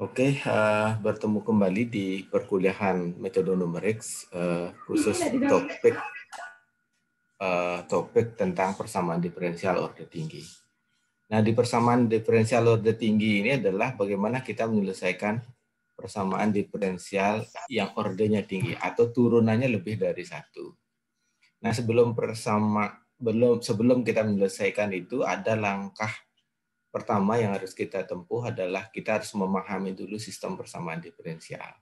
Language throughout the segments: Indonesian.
Oke, bertemu kembali di perkuliahan metode numerik khusus topik tentang persamaan diferensial orde tinggi. Nah, di persamaan diferensial orde tinggi ini adalah bagaimana kita menyelesaikan persamaan diferensial yang ordenya tinggi atau turunannya lebih dari satu. Nah, sebelum kita menyelesaikan itu ada langkah pertama yang harus kita tempuh adalah kita harus memahami dulu sistem persamaan diferensial.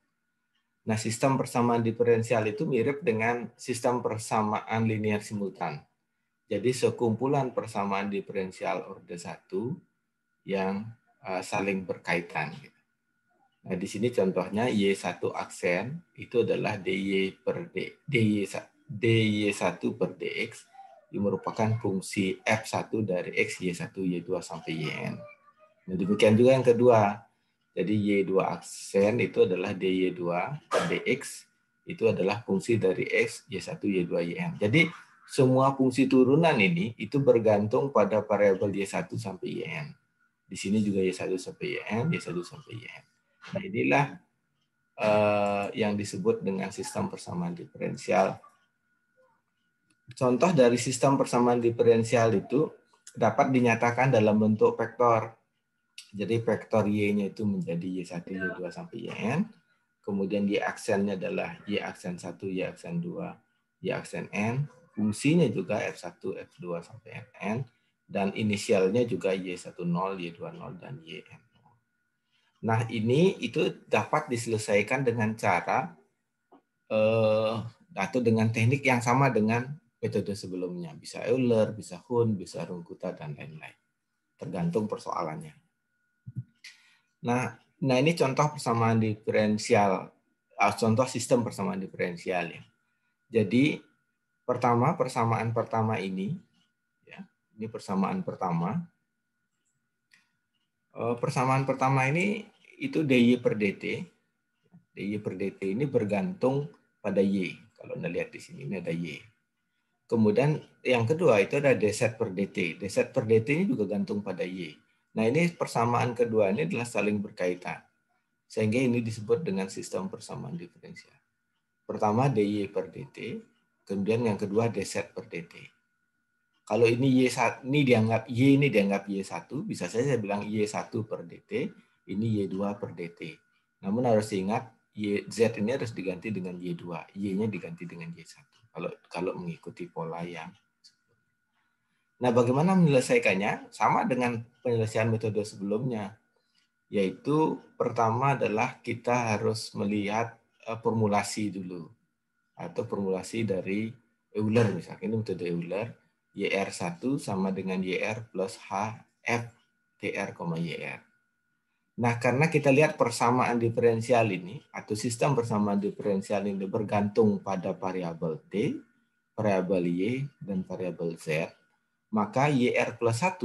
Nah, sistem persamaan diferensial itu mirip dengan sistem persamaan linear simultan. Jadi sekumpulan persamaan diferensial orde 1 yang saling berkaitan. Nah, di sini contohnya Y1 aksen itu adalah dy1 per dx yang merupakan fungsi f1 dari x, y1, y2 sampai yn. Nah, demikian juga yang kedua. Jadi Y2 aksen itu adalah dy2 per dx itu adalah fungsi dari x, y1, y2, yn. Jadi semua fungsi turunan ini itu bergantung pada variabel y1 sampai yn. Di sini juga y1 sampai yn, y1 sampai yn. Nah, inilah yang disebut dengan sistem persamaan diferensial. Contoh dari sistem persamaan diferensial itu dapat dinyatakan dalam bentuk vektor. Jadi vektor Y-nya itu menjadi Y1, Y2 sampai Yn. Kemudian Y aksennya adalah Y aksen 1, Y aksen 2, Y aksen N. Fungsinya juga F1, F2 sampai N. Dan inisialnya juga Y10, Y20, dan Yn. Nah, ini itu dapat diselesaikan dengan cara atau dengan teknik yang sama dengan metode sebelumnya. Bisa Euler, bisa Hund, bisa Runge-Kutta, dan lain-lain. Tergantung persoalannya. Nah, ini contoh persamaan diferensial, contoh sistem persamaan diferensial ya. Jadi persamaan pertama ini, ya, ini persamaan pertama. Persamaan pertama ini itu dy per dt. dy per dt ini bergantung pada y. Kalau Anda lihat di sini ini ada y. Kemudian yang kedua itu ada dz per dt. Dz per dt ini juga gantung pada y. Nah, ini persamaan kedua ini adalah saling berkaitan. Sehingga ini disebut dengan sistem persamaan diferensial. Pertama dy per dt, kemudian yang kedua dz per dt. Kalau ini y dianggap y1, bisa saja saya bilang y1 per dt, ini y2 per dt. Namun harus diingat z ini harus diganti dengan y2, y-nya diganti dengan y1. Kalau mengikuti pola yang. Nah, bagaimana menyelesaikannya? Sama dengan penyelesaian metode sebelumnya. Yaitu pertama adalah kita harus melihat formulasi dulu. Atau formulasi dari Euler misalnya. Ini metode Euler. YR1 sama dengan YR plus H F TR, YR. Nah, karena kita lihat persamaan diferensial ini, atau sistem persamaan diferensial ini bergantung pada variabel T, variabel Y, dan variabel Z, maka YR plus 1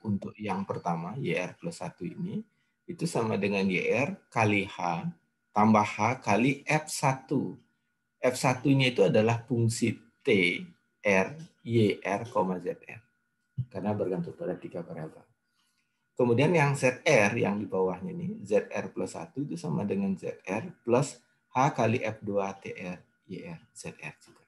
untuk yang pertama, YR plus 1 ini, itu sama dengan YR kali H tambah H kali F1. F1-nya itu adalah fungsi T, R, YR, ZR. Karena bergantung pada 3 variabel. Kemudian yang ZR yang di bawahnya ini, ZR plus 1 itu sama dengan ZR plus H kali F2 TR, YR, ZR juga.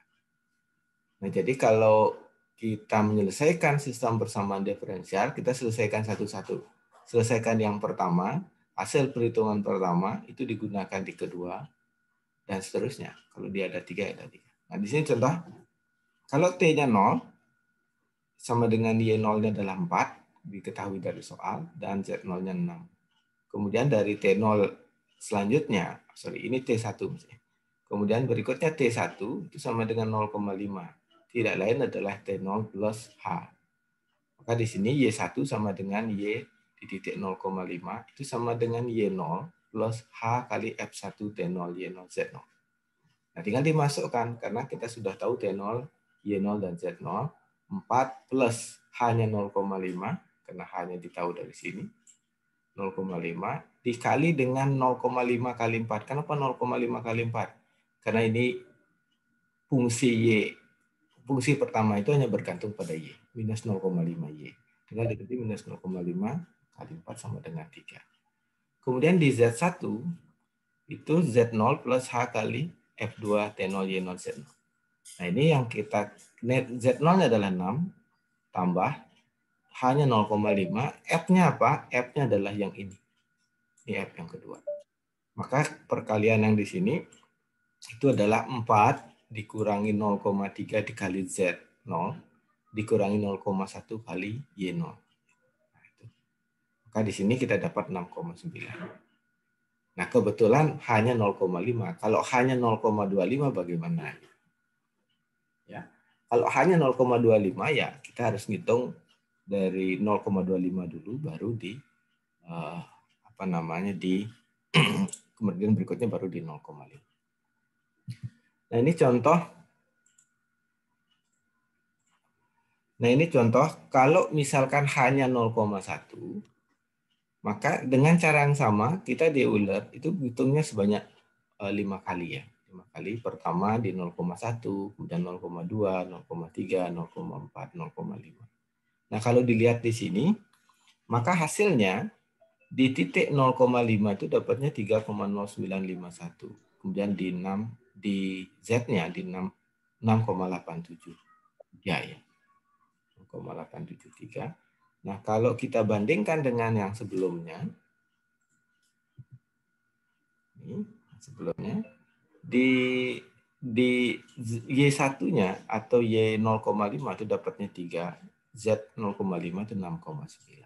Nah, jadi kalau kita menyelesaikan sistem persamaan diferensial, kita selesaikan satu-satu. Selesaikan yang pertama, hasil perhitungan pertama itu digunakan di kedua, dan seterusnya. Kalau dia ada 3, ada 3. Nah, di sini contoh, kalau T-nya 0, sama dengan Y0-nya adalah 4, diketahui dari soal, dan Z0-nya 6. Kemudian dari T0 selanjutnya, ini T1. Kemudian berikutnya T1 itu sama dengan 0,5. Tidak lain adalah T0 plus H. Maka di sini Y1 sama dengan Y di titik 0,5 itu sama dengan Y0 plus H kali F1 T0 Y0 Z0. Nah, tinggal dimasukkan karena kita sudah tahu T0, Y0 dan Z0. 4 plus H-nya 0,5 karena H-nya ditahu dari sini. 0,5 dikali dengan 0,5 kali 4. Kenapa 0,5 kali 4? Karena ini fungsi Y. Fungsi pertama itu hanya bergantung pada Y. Minus 0,5 Y. Tinggal dikali minus 0,5 kali 4 sama dengan 3. Kemudian di Z1 itu Z0 plus H kali F2 T0 Y0 Z0. Nah ini yang kita, Z0 adalah 6, tambah H-nya 0,5, F-nya apa? F-nya adalah yang ini. Ini F yang kedua. Maka perkalian yang di sini itu adalah 4 dikurangi 0,3 dikali Z0 dikurangi 0,1 kali Y0. Nah, itu. Maka di sini kita dapat 6,9. Nah, kebetulan hanya 0,5. Kalau hanya 0,25 bagaimana? Ya. Kalau hanya 0,25 ya kita harus ngitung dari 0,25 dulu baru di apa namanya di kemudian berikutnya baru di 0,5. Nah, ini contoh. Nah, ini contoh kalau misalkan hanya 0,1, maka dengan cara yang sama kita diulat itu hitungnya sebanyak 5 kali ya. 5 kali. Pertama di 0,1, kemudian 0,2, 0,3, 0,4, 0,5. Nah, kalau dilihat di sini, maka hasilnya di titik 0,5 itu dapatnya 3,0951. Kemudian di 6 di Z-nya di 6,87. Ya, ya. 0,873. Nah, kalau kita bandingkan dengan yang sebelumnya, ini sebelumnya di Y1-nya atau Y0,5 itu dapatnya 3, Z0,5 itu 6,9.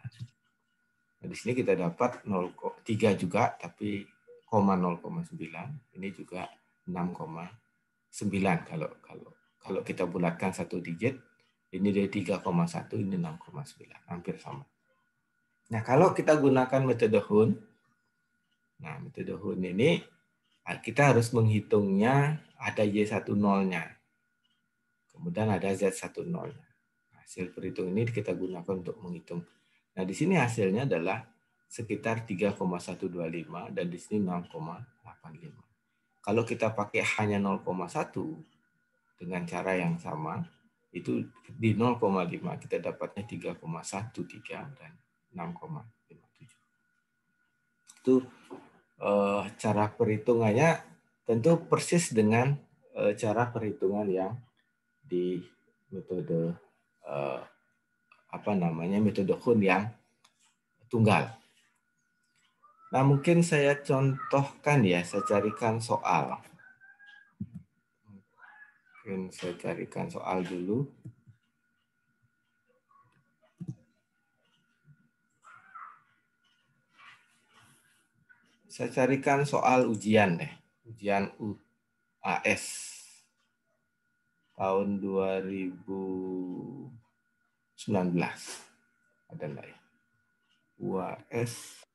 Nah, di sini kita dapat 0,3 juga, tapi 0,9. Ini juga 6,9 kalau kita bulatkan satu digit, ini dari 3,1, ini 6,9, hampir sama. Nah, kalau kita gunakan metode Hun, nah metode Hun ini kita harus menghitungnya ada Y10-nya, kemudian ada Z10-nya. Hasil perhitungan ini kita gunakan untuk menghitung. Nah, di sini hasilnya adalah sekitar 3,125 dan di sini 6,85. Kalau kita pakai hanya 0,1 dengan cara yang sama, itu di 0,5 kita dapatnya 3,13 dan 6,57. Itu cara perhitungannya tentu persis dengan cara perhitungan yang di metode metode Hun yang tunggal. Nah, mungkin saya contohkan ya, saya carikan soal. Mungkin saya carikan soal dulu. Saya carikan soal ujian deh. Ujian UAS tahun 2019. Ada enggak ya? UAS.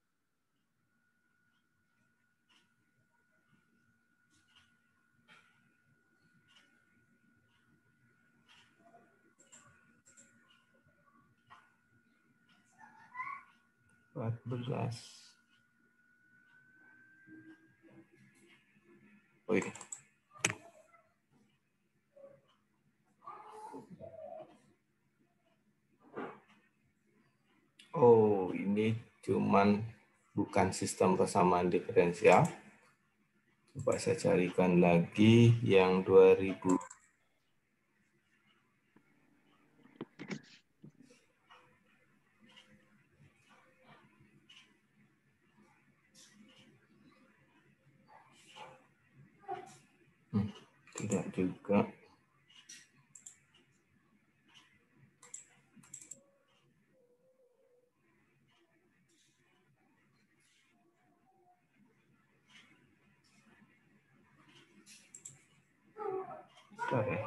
Oh ini. Oh, ini cuman bukan sistem persamaan diferensial. Coba saya carikan lagi yang 2000. Tidak juga. Sorry.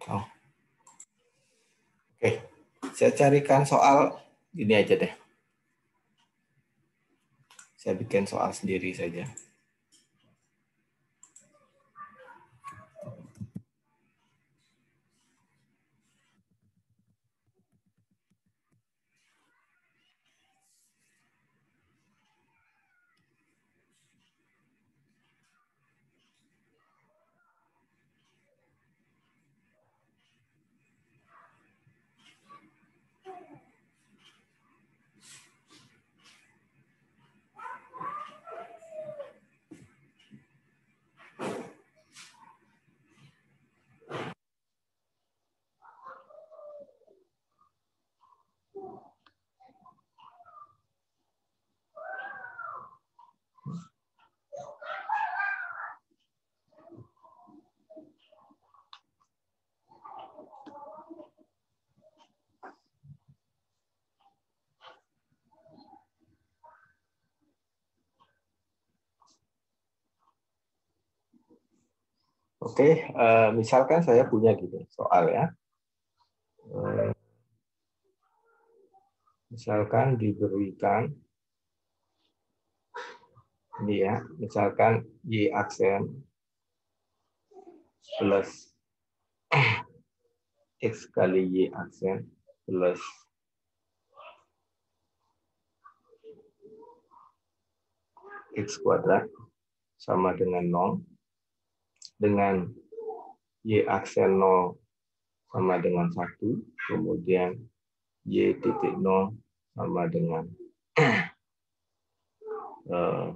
Oh. Oke. Saya carikan soal ini aja deh. Saya bikin soal sendiri saja. Oke, misalkan saya punya gini soal ya. Misalkan diberikan ini ya, misalkan Y aksen plus X kali Y aksen plus X kuadrat sama dengan 0, dengan Y aksen 0 sama dengan 1, kemudian Y titik 0 sama dengan 0.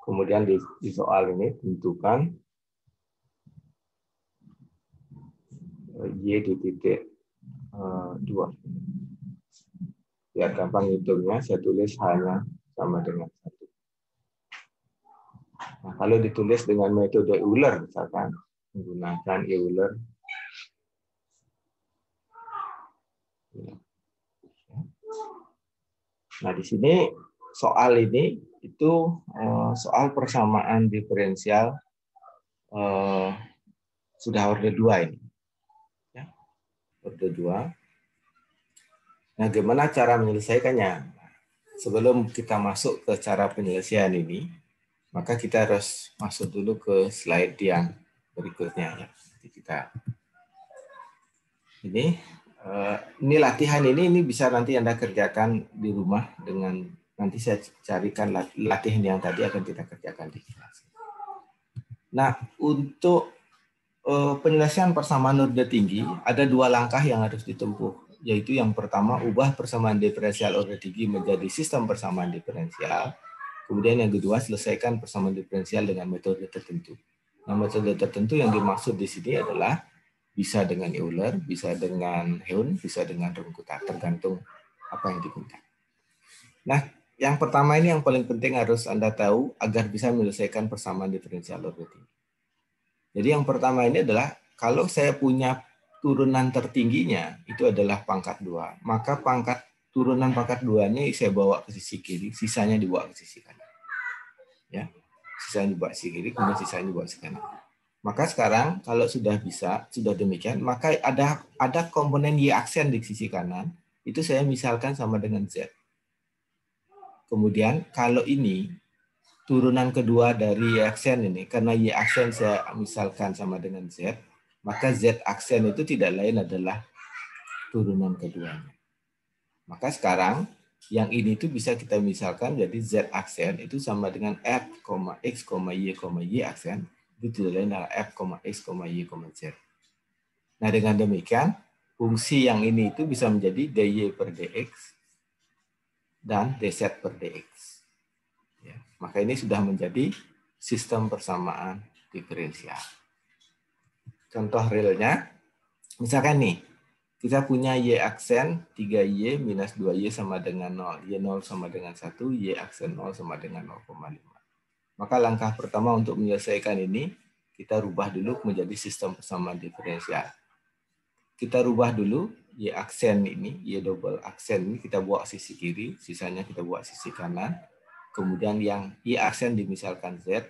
Kemudian di soal ini tentukan Y di titik 2. Biar gampang hitungnya, saya tulis hanya sama dengan 1. Nah, kalau ditulis dengan metode Euler, misalkan menggunakan Euler, nah di sini soal ini itu soal persamaan diferensial sudah order 2 ini, ya, order 2. Nah, gimana cara menyelesaikannya? Sebelum kita masuk ke cara penyelesaian ini, maka kita harus masuk dulu ke slide yang berikutnya. Ya. Jadi kita ini latihan ini bisa nanti Anda kerjakan di rumah dengan nanti saya carikan latihan yang tadi akan kita kerjakan di kelas. Nah, untuk penyelesaian persamaan order tinggi ada 2 langkah yang harus ditempuh. Yaitu yang pertama, ubah persamaan diferensial order tinggi menjadi sistem persamaan diferensial. Kemudian yang kedua, selesaikan persamaan diferensial dengan metode tertentu. Nah, metode tertentu yang dimaksud di sini adalah bisa dengan Euler, bisa dengan Heun, bisa dengan Runge-Kutta, tergantung apa yang digunakan. Nah, yang pertama ini yang paling penting harus Anda tahu agar bisa menyelesaikan persamaan diferensial order tinggi. Jadi yang pertama ini adalah kalau saya punya turunan tertingginya itu adalah pangkat 2, maka turunan pangkat 2-nya saya bawa ke sisi kiri, sisanya dibawa ke sisi kanan. Ya. Sisanya dibawa ke sisi kiri, kemudian sisanya dibawa ke sisi kanan. Maka sekarang kalau sudah bisa, sudah demikian, maka ada komponen Y aksen di sisi kanan, itu saya misalkan sama dengan Z. Kemudian kalau ini turunan kedua dari Y aksen ini, karena Y aksen saya misalkan sama dengan Z, maka Z aksen itu tidak lain adalah turunan keduanya. Maka sekarang yang ini itu bisa kita misalkan jadi Z aksen itu sama dengan F, X, Y aksen, itu tidak lain adalah F, X, Y, Z. Nah dengan demikian, fungsi yang ini itu bisa menjadi dy per dx dan dz per dx. Ya, maka ini sudah menjadi sistem persamaan diferensial. Contoh realnya, misalkan nih, kita punya Y aksen 3Y minus 2Y sama dengan 0. Y0 sama dengan 1, Y aksen 0 sama dengan 0,5. Maka langkah pertama untuk menyelesaikan ini, kita rubah dulu menjadi sistem persamaan diferensial. Kita rubah dulu Y aksen ini, Y double aksen ini kita bawa sisi kiri, sisanya kita bawa sisi kanan. Kemudian yang Y aksen dimisalkan Z,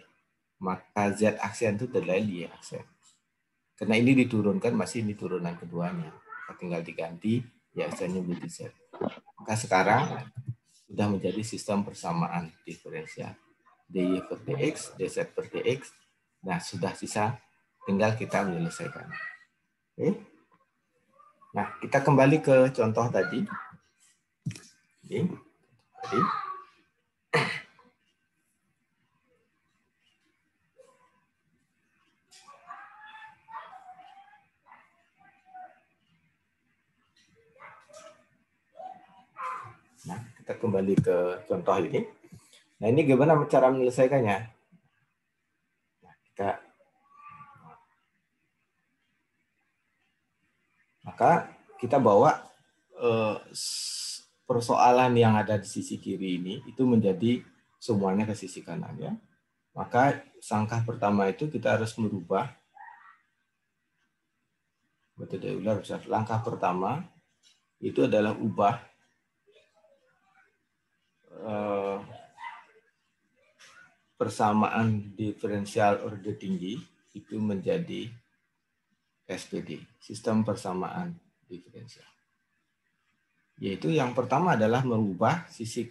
maka Z aksen itu terlain Y aksen. Karena ini diturunkan, masih ini turunan keduanya. Tinggal diganti, Y aksennya menjadi Z. Maka sekarang sudah menjadi sistem persamaan diferensial. dy per dx, dz per dx. Nah, sudah sisa, tinggal kita menyelesaikan. Oke. Nah, kita kembali ke contoh tadi. Oke. Tadi. Nah, kita kembali ke contoh ini. Nah, ini gimana cara menyelesaikannya? Nah, kita bawa persoalan yang ada di sisi kiri ini itu menjadi semuanya ke sisi kanan ya. Maka langkah pertama itu kita harus merubah metode Euler. Langkah pertama itu adalah ubah persamaan diferensial order tinggi itu menjadi SPD, sistem persamaan diferensial. Yaitu yang pertama adalah mengubah sisi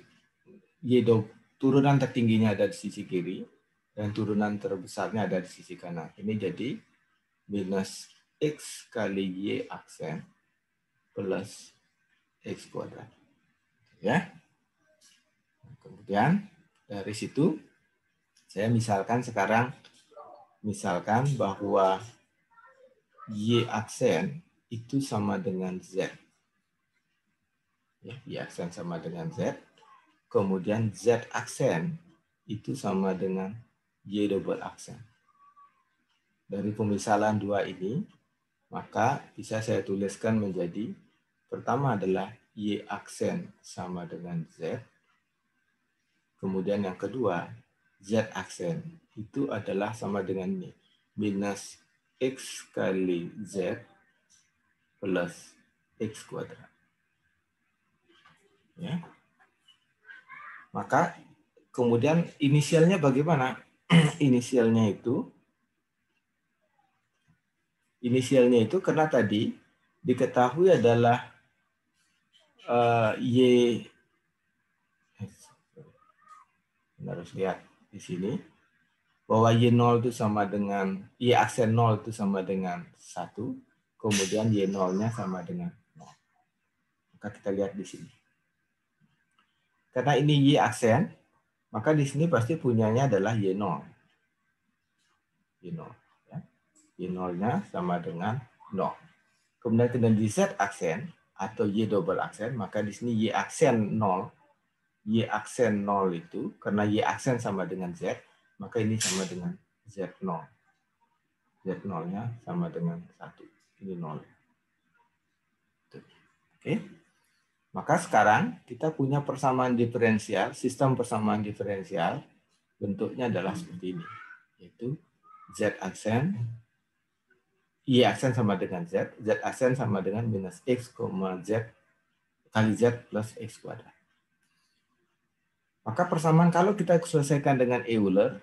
turunan tertingginya ada di sisi kiri dan turunan terbesarnya ada di sisi kanan. Ini jadi minus X kali Y aksen plus X kuadrat. Ya. Kemudian dari situ saya misalkan bahwa Y aksen itu sama dengan Z. Ya, Y aksen sama dengan Z. Kemudian Z aksen itu sama dengan Y double aksen. Dari pemisalan dua ini, maka bisa saya tuliskan menjadi pertama adalah Y aksen sama dengan Z. Kemudian yang kedua, Z aksen itu adalah sama dengan ini. Minus X kali Z plus X kuadrat. Ya. Maka kemudian inisialnya bagaimana? Inisialnya itu karena tadi diketahui adalah Y, harus lihat di sini bahwa Y0 itu sama dengan Y aksen 0 itu sama dengan 1, kemudian Y0-nya sama dengan 0. Maka kita lihat di sini. Karena ini Y aksen, maka di sini pasti punyanya adalah Y0. Y0. Ya. Y0-nya sama dengan 0. Kemudian di Z aksen atau Y double aksen, maka di sini Y aksen 0. Y aksen 0 itu, karena Y aksen sama dengan Z, maka ini sama dengan Z0. Z0-nya sama dengan 1. Ini 0. Oke. Maka sekarang kita punya persamaan diferensial, sistem persamaan diferensial, bentuknya adalah seperti ini. Yaitu Z aksen, Y aksen sama dengan Z, Z aksen sama dengan minus X, Z kali Z plus X kuadrat. Maka persamaan kalau kita selesaikan dengan Euler,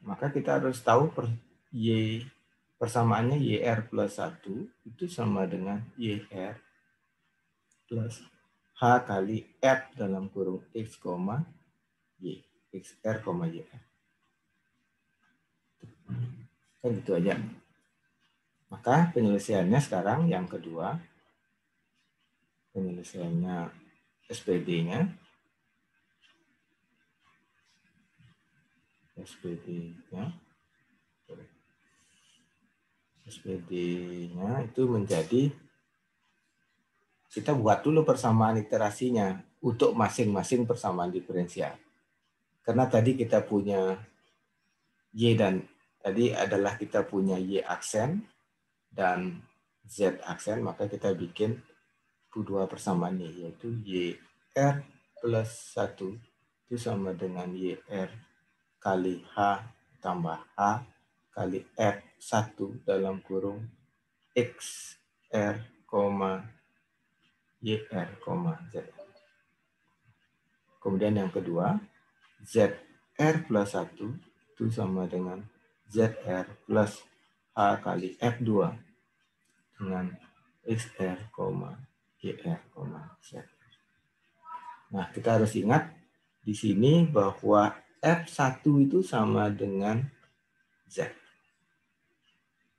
maka kita harus tahu persamaannya YR plus 1 itu sama dengan YR plus H kali F dalam kurung X, Y. XR, YR. Kan gitu aja. Maka penyelesaiannya sekarang yang kedua, penyelesaiannya SPD-nya. SPD-nya itu menjadi, kita buat dulu persamaan iterasinya untuk masing-masing persamaan diferensial. Karena tadi kita punya Y dan tadi adalah kita punya Y aksen dan Z aksen, maka kita bikin dua persamaan ini, yaitu YR plus 1 itu sama dengan YR kali H tambah H kali F1 dalam kurung XR, YR, Z. Kemudian yang kedua, ZR plus 1 itu sama dengan ZR plus H kali F2 dengan XR, YR, Z. Nah, kita harus ingat di sini bahwa F1 itu sama dengan Z.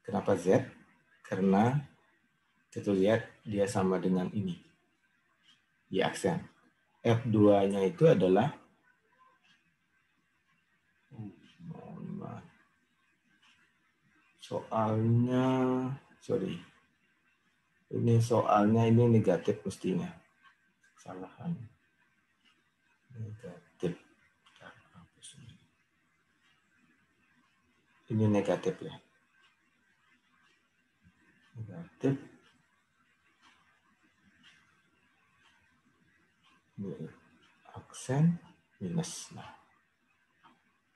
Kenapa Z? Karena kita lihat dia sama dengan ini. Y aksen. F2-nya itu adalah soalnya ini negatif mestinya. Kesalahan. Negatif. Ini negatif ya. Negatif. Ini aksen minus. Nah,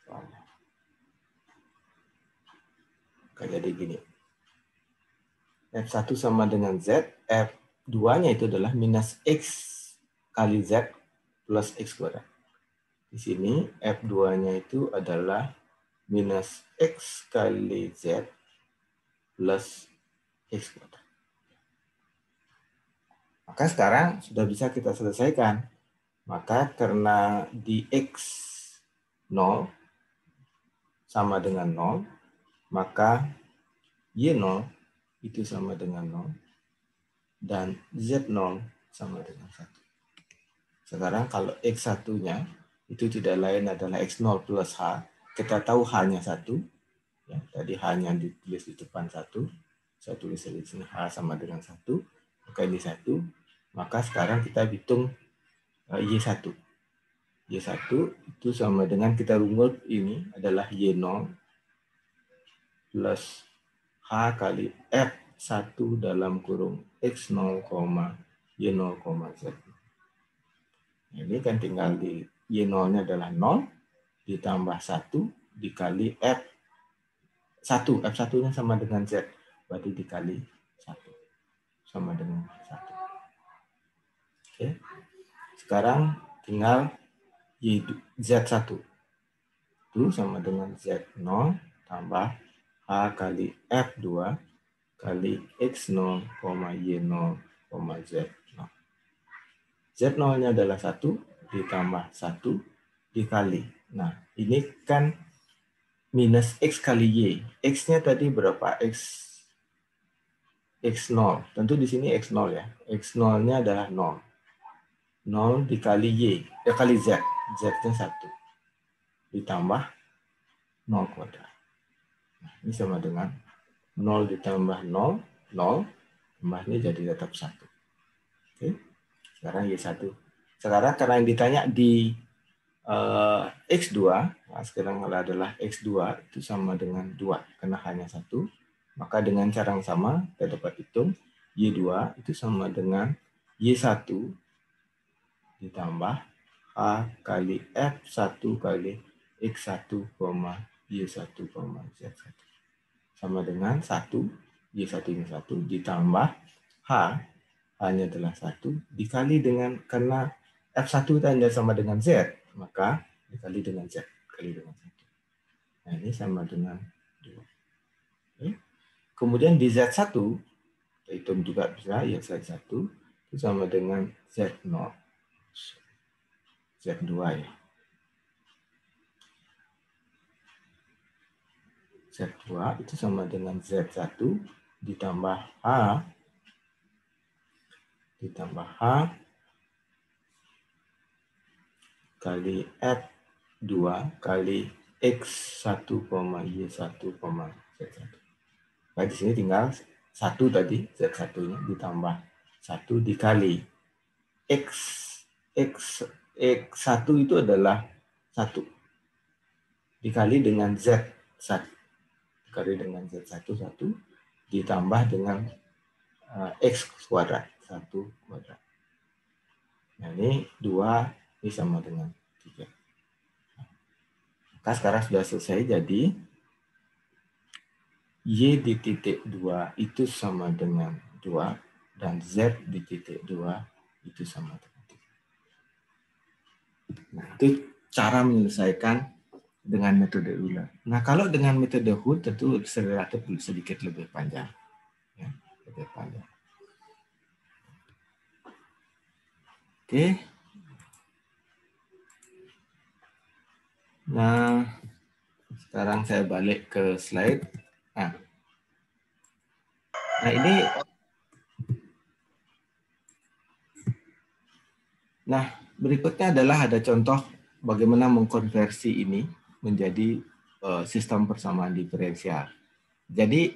soalnya. Kayak jadi gini. F1 sama dengan Z, F2-nya itu adalah minus X kali Z plus X kuadrat. Di sini F2-nya itu adalah minus X kali Z plus X kuadrat. Maka sekarang sudah bisa kita selesaikan. Maka karena di X 0 sama dengan 0, maka Y0 itu sama dengan 0, dan Z0 sama dengan 1. Sekarang kalau X1-nya itu tidak lain adalah X0 plus H. Kita tahu H-nya 1. Ya, tadi H-nya ditulis di depan 1. Saya tulis di sini H sama dengan 1. Maka ini 1. Maka sekarang kita hitung Y1. Y1 itu sama dengan, kita rumus ini adalah Y0 plus H kali F1 dalam kurung X0, Y0, Z. Ini kan tinggal di Y0-nya adalah 0 ditambah 1 dikali F1. F1-nya sama dengan Z. Berarti dikali 1. Sama dengan 1. Oke. Sekarang tinggal Z1. Itu sama dengan Z0 tambah H kali F2 kali X0, Y0, Z0. Z0-nya adalah 1 ditambah 1 dikali. Nah, ini kan minus X kali Y. X-nya tadi berapa? X0. Tentu di sini X0 ya. X0-nya adalah 0. 0 dikali Y. Kali Z. Z-nya 1. Ditambah 0 kuadrat. Nah, ini sama dengan 0 ditambah 0, 0. Tambahnya jadi tetap 1. Oke. Sekarang Y1. Sekarang karena yang ditanya di X2, nah sekarang adalah X2 itu sama dengan 2, karena hanya 1. Maka dengan cara yang sama, kita dapat hitung Y2 itu sama dengan Y1 ditambah H kali F1 kali X1, Y1, Z1. Sama dengan 1, Y1 ini 1, ditambah H, H-nya adalah 1, dikali dengan, karena F1 tanda sama dengan Z, maka dikali dengan Z, kali dengan 1. Nah, ini sama dengan 2. Oke. Kemudian di Z1, kita hitung juga bisa, ya Z1 itu sama dengan Z0. Z2 ya. Z2 itu sama dengan Z1 ditambah H kali F2 kali X1, Y1, Z1. Nah, di sini tinggal 1 tadi, Z1-nya ditambah 1 dikali X1 itu adalah 1. Dikali dengan Z1. Dikali dengan Z1, 1. Ditambah dengan X kuadrat, 1 kuadrat. Nah, ini 2, ini sama dengan 3. Maka sekarang sudah selesai, jadi Y di titik 2 itu sama dengan 2, dan Z di titik 2 itu sama dengan 3. Nah, itu cara menyelesaikan dengan metode Euler. Nah, kalau dengan metode Hoodt tentu relatif sedikit lebih panjang. Ya, lebih panjang. Oke. Nah, sekarang saya balik ke slide. Nah, ini. Nah, berikutnya adalah ada contoh bagaimana mengkonversi ini menjadi sistem persamaan diferensial. Jadi,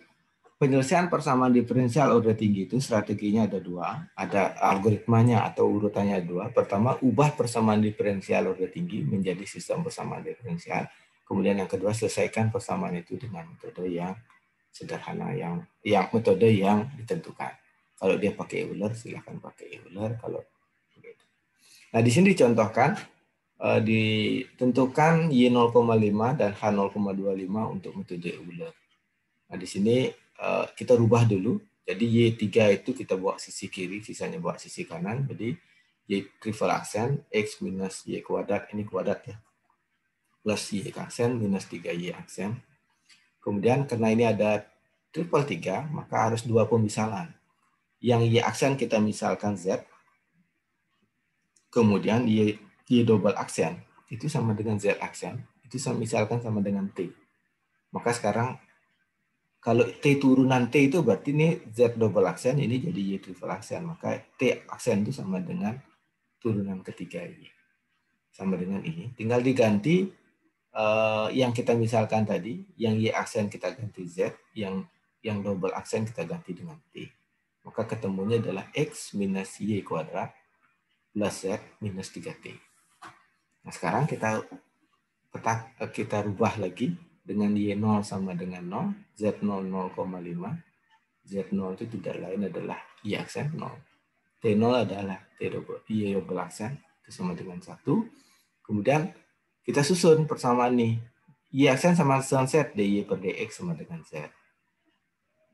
penyelesaian persamaan diferensial order tinggi itu strateginya ada 2, ada algoritmanya atau urutannya 2. Pertama, ubah persamaan diferensial order tinggi menjadi sistem persamaan diferensial. Kemudian yang kedua, selesaikan persamaan itu dengan metode yang sederhana, yang metode yang ditentukan. Kalau dia pakai Euler, silakan pakai Euler. Kalau begitu. Nah, di sini dicontohkan ditentukan Y0,5 dan H0,25 untuk metode Euler. Nah, di sini kita rubah dulu. Jadi Y3 itu kita bawa sisi kiri, sisanya bawa sisi kanan. Jadi Y triple aksen, X minus Y kuadrat, ini kuadrat ya. plus Y aksen minus 3Y aksen. Kemudian karena ini ada triple 3, maka harus dua pemisalan. Yang Y aksen kita misalkan Z, kemudian Y double aksen itu sama dengan Z aksen, itu misalkan sama dengan T. Maka sekarang kalau T turunan T itu berarti ini Z double aksen, ini jadi Y triple aksen. Maka T aksen itu sama dengan turunan ketiga Y. Sama dengan ini. Tinggal diganti yang kita misalkan tadi, yang Y aksen kita ganti Z, yang double aksen kita ganti dengan T. Maka ketemunya adalah X minus Y kuadrat plus Z minus 3T. Nah, sekarang kita rubah lagi dengan Y0 sama dengan 0, Z0 0,5. Z0 itu tidak lain adalah Y aksen 0. T0 adalah Y double aksen, itu sama dengan 1. Kemudian kita susun persamaan nih. Y aksen sama dengan Z, dy per dx sama dengan Z.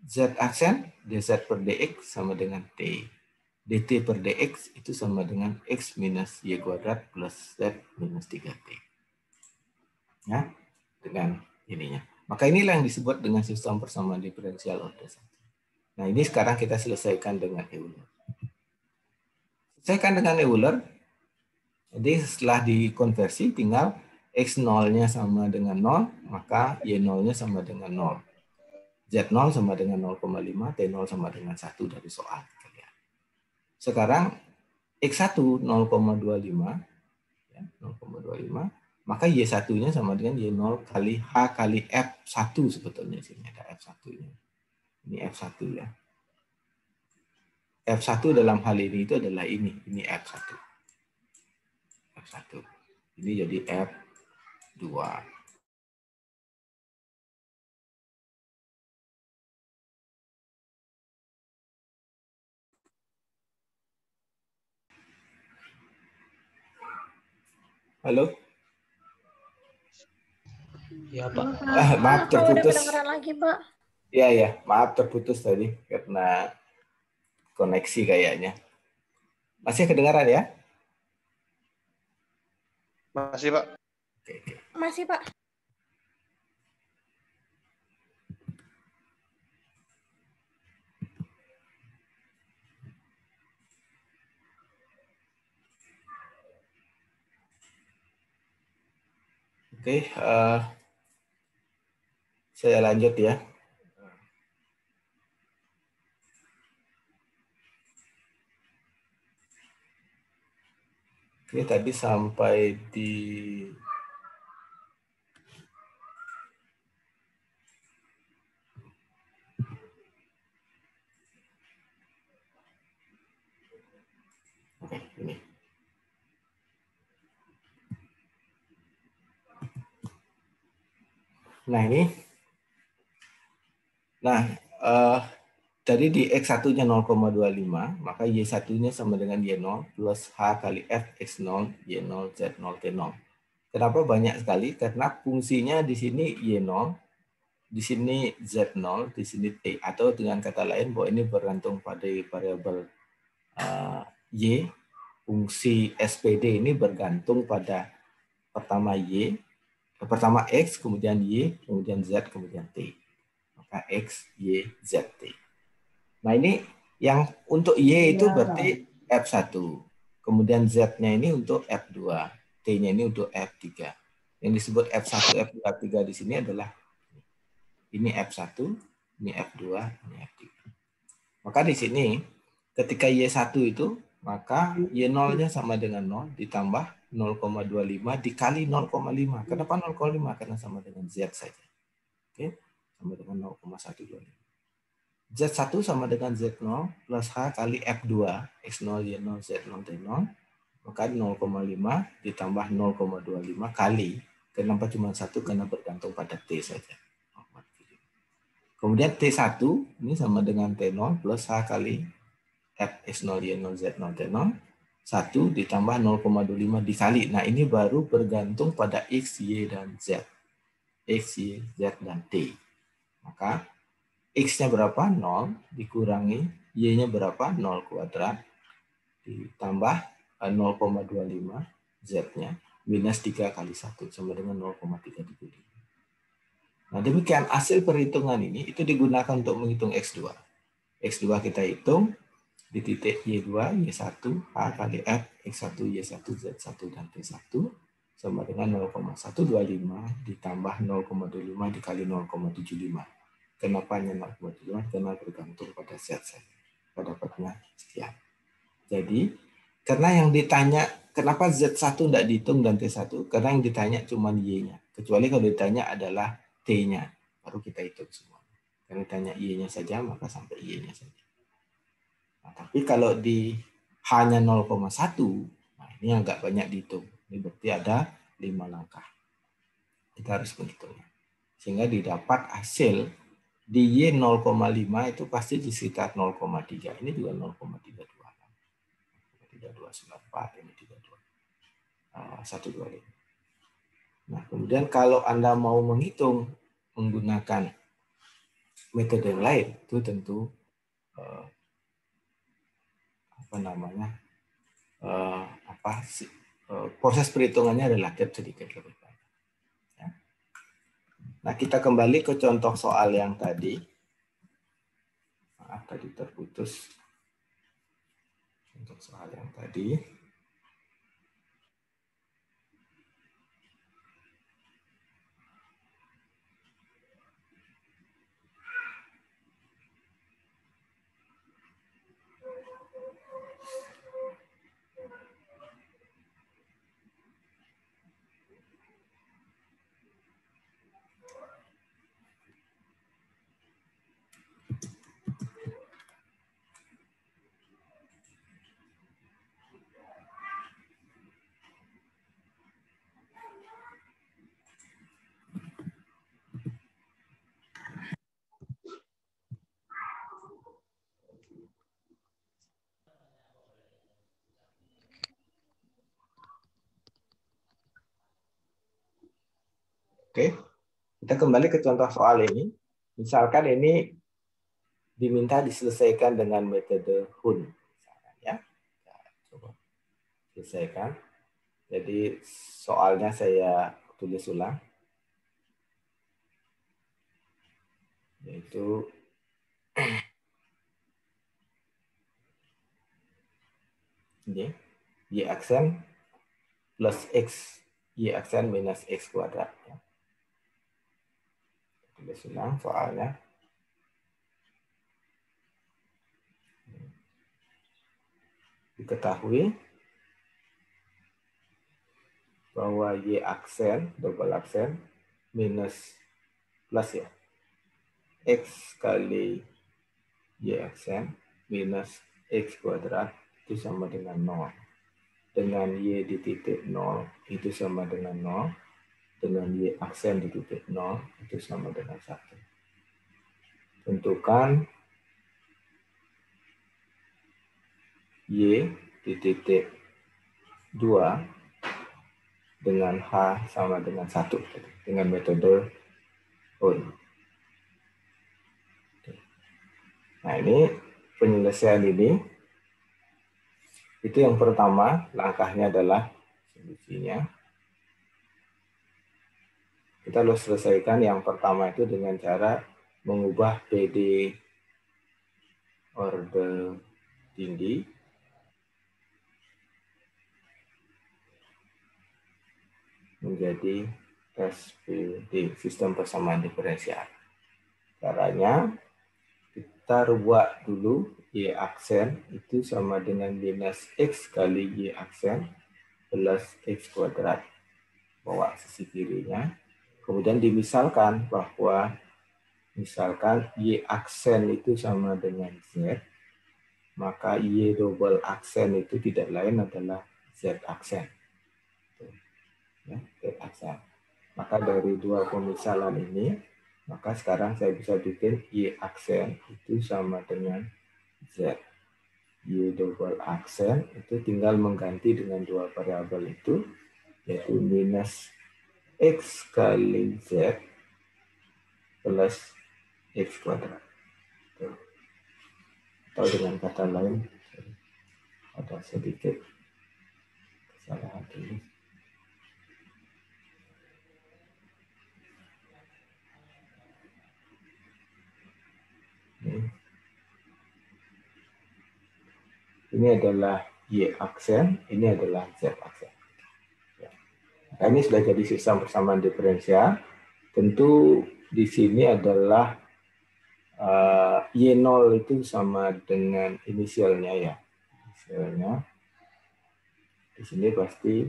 Z aksen, dz per dx sama dengan T. dt per dx itu sama dengan X minus Y kuadrat plus Z minus 3T. Ya, dengan ininya. Maka inilah yang disebut dengan sistem persamaan diferensial order 1. Nah, ini sekarang kita selesaikan dengan Euler. Selesaikan dengan Euler. Jadi setelah dikonversi tinggal X0-nya sama dengan 0, maka Y0-nya sama dengan 0. Z0 sama dengan 0,5, T0 sama dengan 1 dari soal. Sekarang X1 0,25, ya, 0,25, maka Y1-nya sama dengan Y0 kali H kali F1 sebetulnya. Sini ada F1-nya. Ini F1 ya. F1 dalam hal ini itu adalah ini F1. F1. Ini jadi F2. Halo? Ya, Pak. Maaf terputus. Kedengeran lagi, Pak. Ya, maaf terputus tadi karena koneksi kayaknya. Masih kedengaran ya? Masih, Pak. Oke. Masih, Pak. Oke, saya lanjut ya. Oke, tadi sampai di ini. Nah, ini. Nah, jadi di X1-nya 0,25, maka Y1-nya sama dengan Y0 plus H kali F X0, Y0, Z0, T0. Kenapa banyak sekali? Karena fungsinya di sini Y0, di sini Z0, di sini T. Atau dengan kata lain bahwa ini bergantung pada variabel Y. Fungsi SPD ini bergantung pada pertama Y, pertama X, kemudian Y, kemudian Z, kemudian T. Maka X, Y, Z, T. Nah, ini yang untuk Y itu berarti F1. Kemudian Z-nya ini untuk F2. T-nya ini untuk F3. Yang disebut F1, F2, F3 di sini adalah ini F1, ini F2, ini F3. Maka di sini ketika Y1 itu, maka Y0-nya sama dengan 0 ditambah 0,25 dikali 0,5. Kenapa 0,5? Karena sama dengan Z saja. Oke, sama dengan 0,125. Z1 sama dengan Z0 plus H kali F2, X0, Y0, Z0, T0. Maka 0,5 ditambah 0,25 kali. Kenapa cuma 1? Karena bergantung pada T saja. Kemudian T1 ini sama dengan T0 plus H kali F, X0, Y0, Z0, T0. 1 ditambah 0,25 dikali. Nah, ini baru bergantung pada X, Y, dan Z. X, Y, Z, dan T. Maka X-nya berapa? 0 dikurangi Y-nya berapa? 0 kuadrat ditambah 0,25 Z-nya minus 3 kali 1 sama dengan 0,335. Nah, demikian hasil perhitungan ini itu digunakan untuk menghitung X2. X2 kita hitung di titik Y2, Y1, H kali F, X1, Y1, Z1, dan T1 sama dengan 0,125 ditambah 0,25 dikali 0,75. Kenapa hanya 0,75? Karena bergantung pada Z. Dapatnya sekian. Jadi, karena yang ditanya, kenapa Z1 tidak dihitung dan T1? Karena yang ditanya cuma Y-nya. Kecuali kalau ditanya adalah T-nya. Baru kita hitung semua. Kalau ditanya Y-nya saja, maka sampai Y-nya saja. Nah, tapi kalau di hanya 0,1, nah ini agak banyak dihitung. Ini berarti ada 5 langkah. Kita harus menghitungnya. Sehingga didapat hasil di Y 0,5 itu pasti di sekitar 0,3. Ini juga 0,32. 3294, ini 32. 125. Nah, kemudian kalau Anda mau menghitung menggunakan metode yang lain, itu tentu apa namanya? Proses perhitungannya relatif sedikit lebih banyak. Ya. Nah, kita kembali ke contoh soal yang tadi. Maaf, tadi terputus. Untuk soal yang tadi. Oke, kita kembali ke contoh soal ini. Misalkan ini diminta diselesaikan dengan metode Hun. Ya. Coba selesaikan. Jadi soalnya saya tulis ulang. Yaitu ini. Y aksen plus X. Y aksen minus X kuadrat. Ya. Tulis ulang soalnya. Diketahui bahwa Y aksen, double aksen, minus plus ya. X kali Y aksen minus X kuadrat itu sama dengan 0. Dengan Y di titik 0 itu sama dengan 0. Dengan Y aksen di titik 0 itu sama dengan 1. Tentukan Y di titik 2 dengan H sama dengan 1 dengan metode Hun. Nah, ini penyelesaian ini itu yang pertama, langkahnya adalah solusinya. Kita harus selesaikan yang pertama itu dengan cara mengubah PD orde tinggi menjadi SPD, sistem persamaan diferensial. Caranya, kita rubah dulu Y aksen itu sama dengan minus X kali Y aksen plus X kuadrat. Bawa sisi kirinya. Kemudian dimisalkan bahwa misalkan Y aksen itu sama dengan Z, maka Y double aksen itu tidak lain adalah Z aksen. Ya, Z aksen. Maka dari dua pemisalan ini, maka sekarang saya bisa bikin Y aksen itu sama dengan Z. Y double aksen itu tinggal mengganti dengan dua variabel itu, yaitu minus X kali Z plus X kuadrat. Atau dengan kata lain, ada sedikit kesalahan ini. Ini adalah Y aksen, ini adalah Z aksen. Nah, ini sudah jadi sistem persamaan diferensial. Tentu di sini adalah Y0 itu sama dengan inisialnya ya. Inisialnya di sini pasti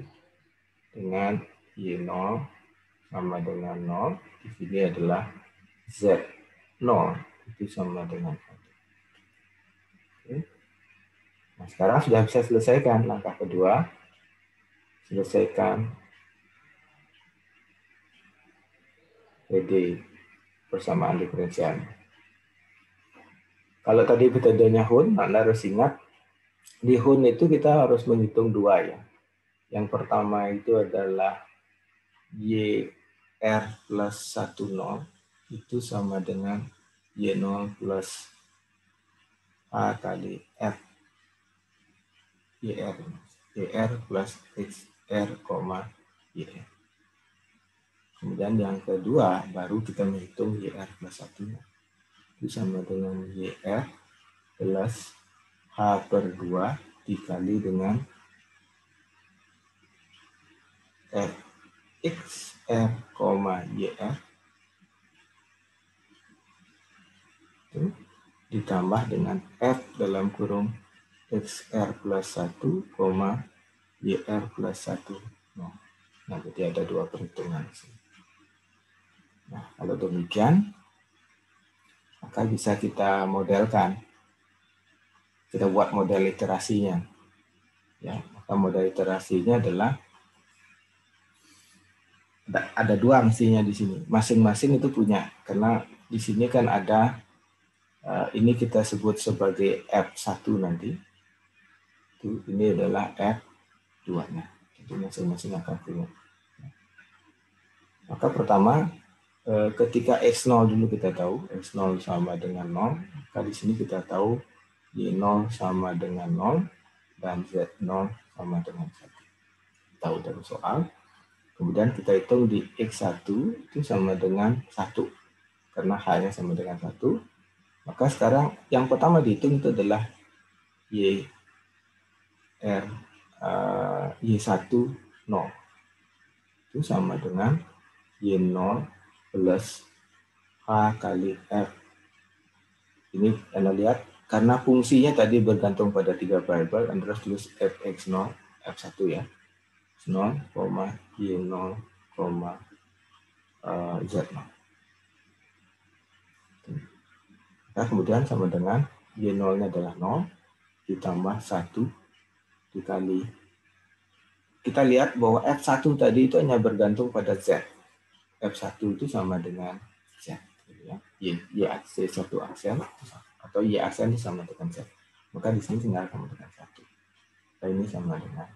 dengan Y0 sama dengan 0. Di sini adalah Z0 itu sama dengan 1. Oke. Nah, sekarang sudah bisa selesaikan langkah kedua. Selesaikan PD persamaan diferensial. Kalau tadi metodenya Hun, Anda harus ingat di Hun itu kita harus menghitung dua ya. Yang pertama itu adalah YR plus 10 itu sama dengan Y0 plus A kali F YR. YR plus XR, YR. Kemudian yang kedua baru kita menghitung YR plus 1 itu sama dengan YR plus H per 2 dikali dengan F XR, YR itu ditambah dengan F dalam kurung XR plus 1, YR plus 1. Nah, jadi ada dua perhitungan. Nah, kalau demikian, maka bisa kita modelkan. Kita buat model iterasinya. Ya, maka model iterasinya adalah ada dua mestinya di sini. Masing-masing itu punya, karena di sini kan ada ini kita sebut sebagai F1 nanti. Ini adalah F2-nya. Jadi masing-masing akan punya. Maka pertama, ketika X0 dulu kita tahu, X0 sama dengan 0, maka di sini kita tahu Y0 sama dengan 0, dan Z0 sama dengan 1. Tahu dari soal. Kemudian kita hitung di X1 itu sama dengan 1, karena H-nya sama dengan 1. Maka sekarang yang pertama dihitung itu adalah Y1 0. Itu sama dengan Y0 plus H kali F. Ini Anda lihat, karena fungsinya tadi bergantung pada 3 variabel, Anda harus tulis Fx0, F1 ya. 0, Y0, Z0. Nah, kemudian sama dengan Y0-nya adalah 0, ditambah 1 dikali. Kita lihat bahwa F1 tadi itu hanya bergantung pada Z. F1 itu sama dengan Z. Y satu aksen atau Y aksen itu sama dengan Z. Maka di sini tinggal sama dengan 1. Nah, ini sama dengan 1.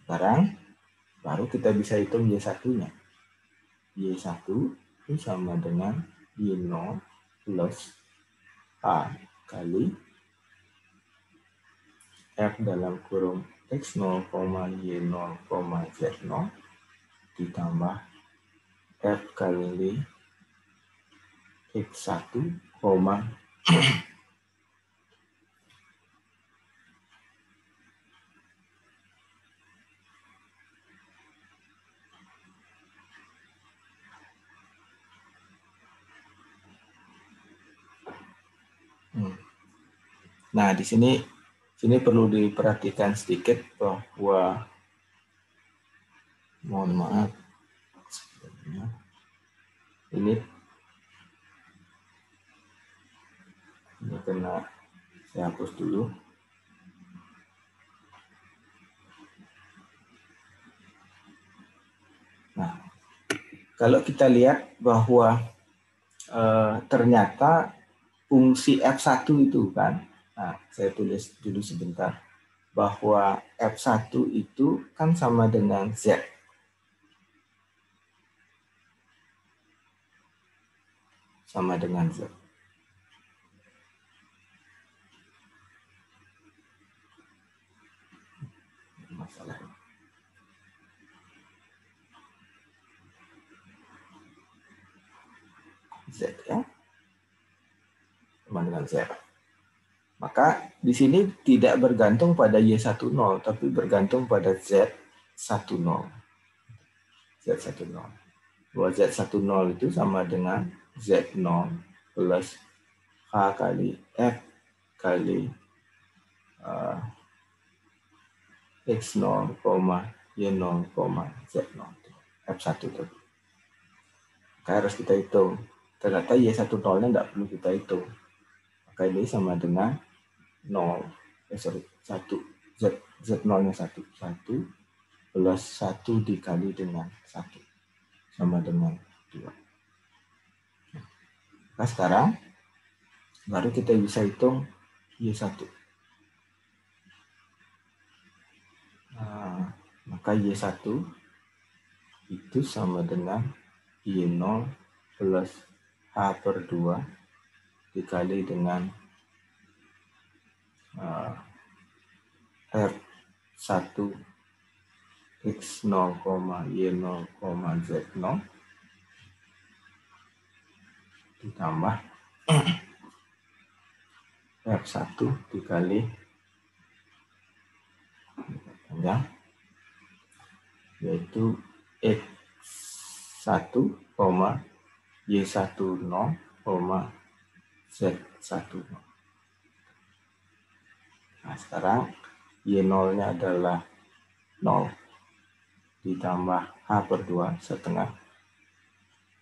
Sekarang baru kita bisa hitung Y1-nya. Y1 itu sama dengan Y0 plus A kali F dalam kurung X0, Y0, Z0 ditambah F kali X1, Nah, di sini perlu diperhatikan sedikit bahwa mohon maaf ini kena saya hapus dulu. Nah, kalau kita lihat bahwa ternyata fungsi F1 itu kan, nah, saya tulis dulu sebentar, bahwa F1 itu kan sama dengan Z. Sama dengan Z. Masalah. Z ya. Sama dengan Z. Maka di sini tidak bergantung pada Y10, tapi bergantung pada Z10. Z10. Bahwa Z10 itu sama dengan Z0 plus H kali F kali X0, Y0, Z0. F1 itu. Maka harus kita hitung. Ternyata Y10-nya tidak perlu kita hitung. Maka ini sama dengan 1. Z0-nya 1. 1 plus 1 dikali dengan 1. Sama dengan 2. Nah, sekarang baru kita bisa hitung Y1. Nah, maka Y1 itu sama dengan Y0 plus H per 2 dikali dengan R1 X0, Y0, Z0 ditambah F1 dikali panjang, yaitu X1, Y10, Z10. Nah, sekarang Y0-nya adalah 0 ditambah H per 2 setengah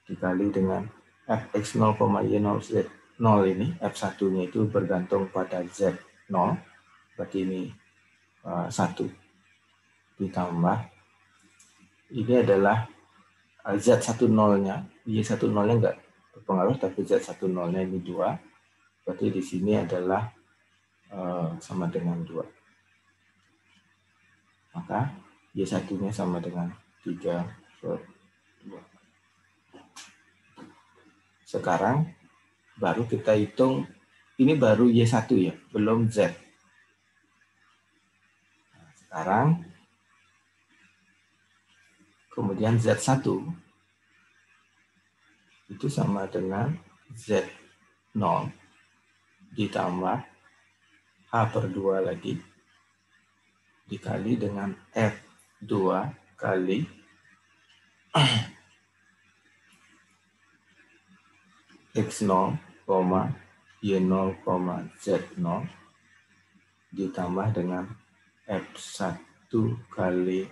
dikali dengan Fx0, Y0, Z0 ini. F1-nya itu bergantung pada Z0, berarti ini 1 ditambah ini adalah Z10-nya. Y10-nya enggak berpengaruh, tapi Z10-nya ini 2. Berarti di sini adalah sama dengan 2. Maka Y1-nya sama dengan 3 per 2. Sekarang baru kita hitung, ini baru Y1 ya, belum Z. Nah, sekarang kemudian Z1 itu sama dengan Z0 ditambah H per 2 lagi dikali dengan F2 kali X0, Y0, Z0 ditambah dengan F1 kali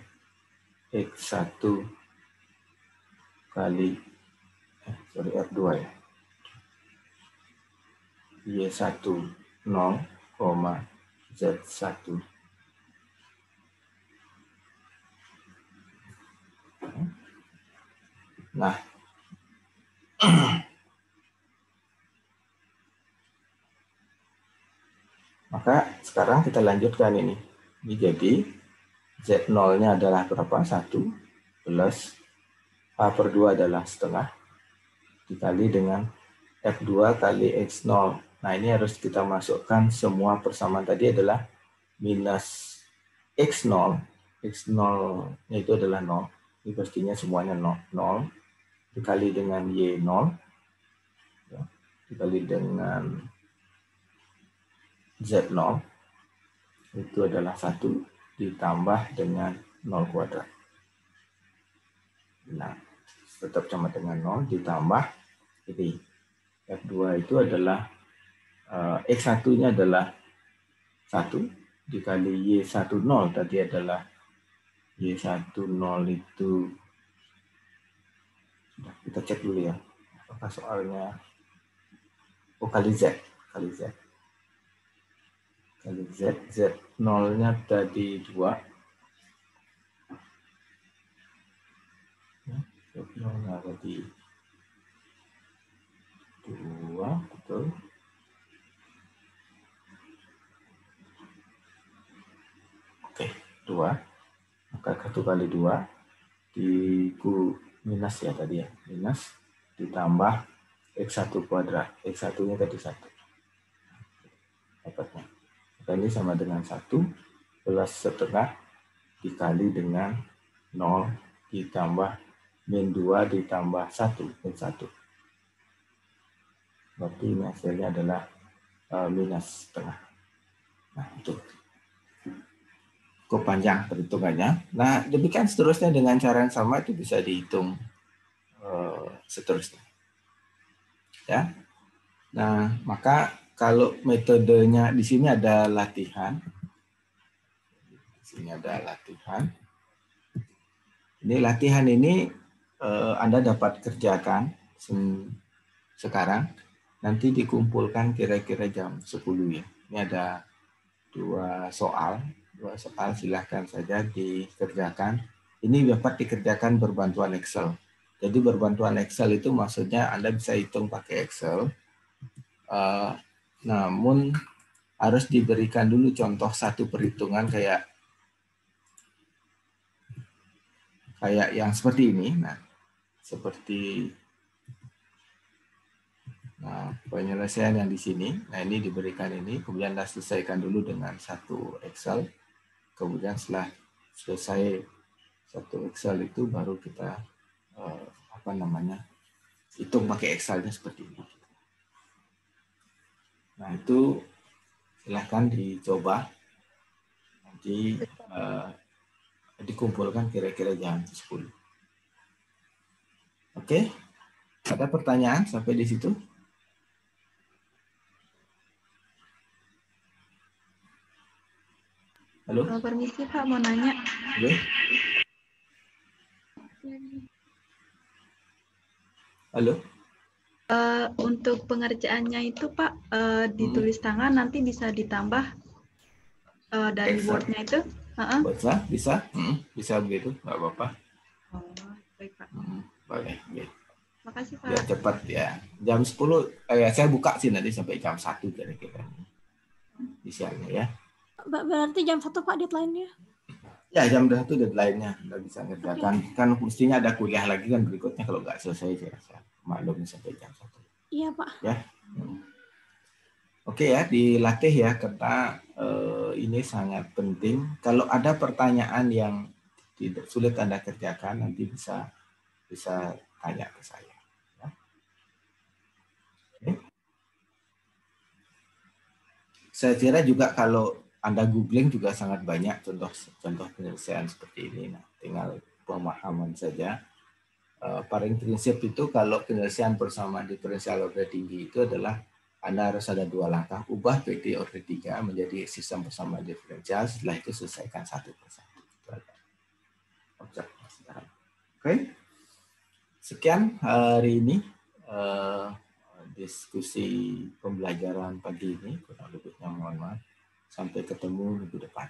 X1 kali F2 ya. Y10, Z1. Nah, maka sekarang kita lanjutkan ini. Ini jadi Z0-nya adalah berapa? 1 plus H per 2 adalah setengah dikali dengan F2 kali X0. Nah, ini harus kita masukkan semua persamaan tadi adalah minus X0. X0-nya itu adalah 0. Ini pastinya semuanya 0. Dikali dengan Y0. Dikali dengan Z0. Itu adalah 1 ditambah dengan 0 kuadrat. Nah, tetap sama dengan 0 ditambah ini. F2 itu adalah X1-nya adalah 1 dikali Y10 tadi adalah Y10 itu kita cek dulu ya. Apakah soalnya kali Z. Kali Z. Z0-nya tadi 2. Z0-nya tadi 2, betul. Oke, 2. Maka 1 kali 2 minus ya tadi ya. Minus ditambah X1 kuadrat. X1-nya tadi 1. Dapatnya. Maka ini sama dengan 1 plus setengah dikali dengan 0 ditambah min 2 ditambah 1 min 1. Berarti ini hasilnya adalah minus setengah. Nah, itu cukup panjang perhitungannya. Nah, demikian seterusnya dengan cara yang sama itu bisa dihitung seterusnya. Ya. Nah, maka kalau metodenya di sini ada latihan. Di sini ada latihan. Ini latihan ini Anda dapat kerjakan sekarang. Nanti dikumpulkan kira-kira jam 10 ya. Ini ada dua soal silahkan saja dikerjakan. Ini dapat dikerjakan berbantuan Excel. Jadi berbantuan Excel itu maksudnya Anda bisa hitung pakai Excel, namun harus diberikan dulu contoh satu perhitungan kayak yang seperti ini. Nah, seperti penyelesaian yang di sini. Nah, ini diberikan ini, kemudian Anda selesaikan dulu dengan satu Excel. Kemudian setelah selesai satu Excel itu baru kita hitung pakai Excelnya seperti ini. Nah, itu silahkan dicoba. Nanti dikumpulkan kira-kira jam 10. Oke? Ada pertanyaan sampai di situ? Halo? Permisi Pak, mau nanya. Oke. Halo? Untuk pengerjaannya itu Pak, ditulis tangan nanti bisa ditambah dari Word-nya itu? Bisa begitu, nggak apa-apa. Oh, baik Pak. Boleh. Makasih Pak. Biar cepat ya. Jam 10, saya buka sih nanti sampai jam 1 kira-kira. Di siangnya ya. Berarti jam 1 Pak deadline-nya? Ya, jam 1 deadline-nya. Nggak bisa ngerjakan. Okay. Kan mestinya ada kuliah lagi kan berikutnya kalau nggak selesai saya maklum sampai jam 1. Iya Pak. Ya. Oke ya, dilatih ya karena ini sangat penting. Kalau ada pertanyaan yang tidak sulit Anda kerjakan, nanti bisa tanya ke saya. Ya. Oke. Saya kira juga kalau Anda googling juga sangat banyak contoh penyelesaian seperti ini. Nah, tinggal pemahaman saja. Paling prinsip itu kalau penyelesaian persamaan diferensial order tinggi itu adalah Anda harus ada dua langkah, ubah PD order 3 menjadi sistem persamaan diferensial, setelah itu selesaikan satu persatu. Oke. Sekian hari ini diskusi pembelajaran pagi ini, kurang lebihnya mohon maaf. Sampai ketemu minggu depan.